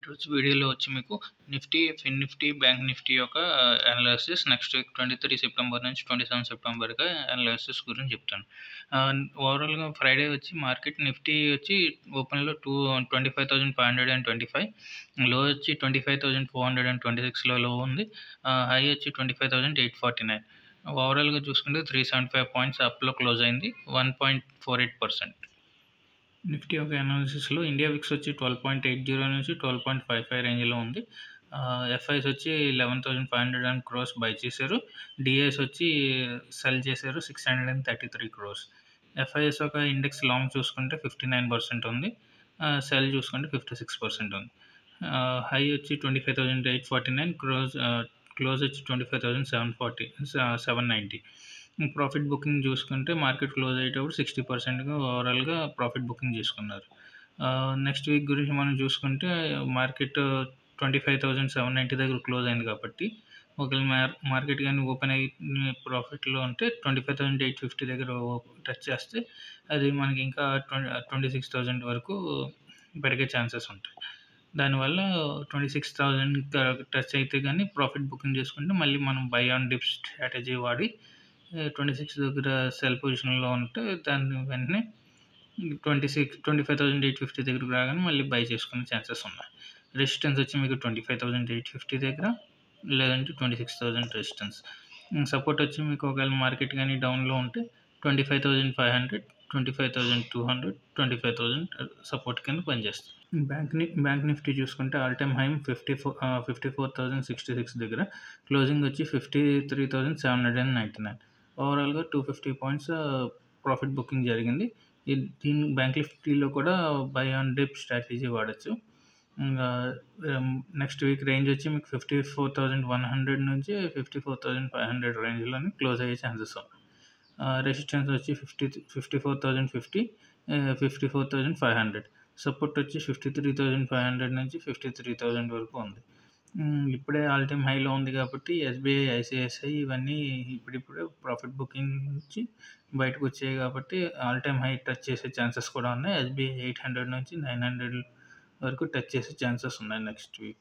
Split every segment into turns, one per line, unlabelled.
ఈరోజు వీడియోలో వచ్చి మీకు నిఫ్టీ, ఫిన్ నిఫ్టీ, బ్యాంక్ నిఫ్టీ యొక్క అనాలిసిస్ నెక్స్ట్ వీక్ 23 సెప్టెంబర్ నుంచి 27 సెప్టెంబర్గా అనాలిసిస్ గురించి చెప్తాను. ఓవరాల్గా ఫ్రైడే వచ్చి మార్కెట్ నిఫ్టీ వచ్చి ఓపెన్లో 25,525, లో వచ్చి 25,426లో లో ఉంది, హై వచ్చి 25,849. ఓవరాల్గా చూసుకుంటే 375 పాయింట్స్ అప్లో క్లోజ్ అయింది, 1.48%. నిఫ్టీ యొక్క అనాలిసిస్లో ఇండియా విక్స్ వచ్చి 12.80 నుంచి 12.55 రేంజ్లో ఉంది. ఎఫ్ఐఎస్ వచ్చి 11,500 crores బై చేశారు. డిఐఎస్ వచ్చి సెల్ చేశారు 633 crores. ఎఫ్ఐఎస్ ఒక ఇండెక్స్ లాంగ్ చూసుకుంటే 59% ఉంది, సెల్ చూసుకుంటే 56% ఉంది. హై వచ్చి 25,849, క్లోజ్ వచ్చి 25,790. ప్రాఫిట్ బుకింగ్ చూసుకుంటే మార్కెట్ క్లోజ్ అయ్యేటప్పుడు 60%గా ఓవరాల్గా ప్రాఫిట్ బుకింగ్ చేసుకున్నారు. నెక్స్ట్ వీక్ గురించి మనం చూసుకుంటే మార్కెట్ 25,790 దగ్గర క్లోజ్ అయింది కాబట్టి ఒకవేళ మార్కెట్ కానీ ఓపెన్ అయ్యి ప్రాఫిట్లో ఉంటే 25,850 దగ్గర టచ్ చేస్తే అది మనకి ఇంకా 26,000 వరకు పెరిగే ఛాన్సెస్ ఉంటాయి. దానివల్ల 26,000 టచ్ అయితే కానీ ప్రాఫిట్ బుకింగ్ చేసుకుంటే మళ్ళీ మనం బై ఆన్ డిప్ స్ట్రాటజీ వాడి 26 దగ్గర సెల్ పొజిషన్లో ఉంటే దాన్ని వెంటనే 25,850 దగ్గరకు రాగానే మళ్ళీ బై చేసుకునే ఛాన్సెస్ ఉన్నాయి. రెసిస్టెన్స్ వచ్చి మీకు 25,850 దగ్గర, లేదంటే 26,000 రెసిస్టెన్స్. సపోర్ట్ వచ్చి మీకు ఒకవేళ మార్కెట్ కానీ డౌన్లో ఉంటే 25,500, 25,200, 25,000 సపోర్ట్ కింద పనిచేస్తుంది. బ్యాంక్ నిఫ్టీ చూసుకుంటే ఆల్ టైమ్ హై 54,066 దగ్గర, క్లోజింగ్ వచ్చి 53,799. ఓవరాల్గా 250 పాయింట్స్ ప్రాఫిట్ బుకింగ్ జరిగింది. దీని బ్యాంక్ నిఫ్టీలో కూడా బై ఆన్ డిప్ స్ట్రాటజీ వాడచ్చు. నెక్స్ట్ వీక్ రేంజ్ వచ్చి మీకు 54,100 నుంచి 54,500 రేంజ్లోనే క్లోజ్ అయ్యే ఛాన్సెస్ ఉన్నాయి. రెసిస్టెన్స్ వచ్చి 54,050, 54,500. సపోర్ట్ వచ్చి 53,500 నుంచి 53,000 వరకు ఉంది. ఇప్పుడే ఆల్ టైమ్ హైలో ఉంది కాబట్టి ఎస్బీఐ, ఐసిఐసిఐ ఇవన్నీ ఇప్పుడిప్పుడే ప్రాఫిట్ బుకింగ్ నుంచి బయటకు వచ్చాయి కాబట్టి ఆల్ టైమ్ హై టచ్ చేసే ఛాన్సెస్ కూడా ఉన్నాయి. ఎస్బీఐ 800 నుంచి 900 వరకు టచ్ చేసే ఛాన్సెస్ ఉన్నాయి నెక్స్ట్ వీక్.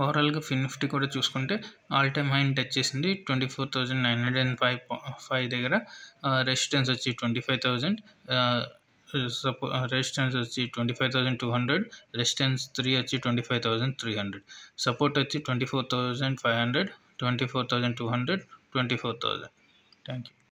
ఓవరాల్గా ఫిన్ నిఫ్టీ కూడా చూసుకుంటే ఆల్ టైమ్ హైని టచ్ చేసింది 24,905 దగ్గర. రెసిస్టెన్స్ వచ్చి 25,000, రెసిస్టెన్స్ వచ్చి 25,200, రెసిస్టెన్స్ 3 వచ్చి 25,300, సపోర్ట్ వచ్చి 24,500, 24,200, 24,000. Thank you.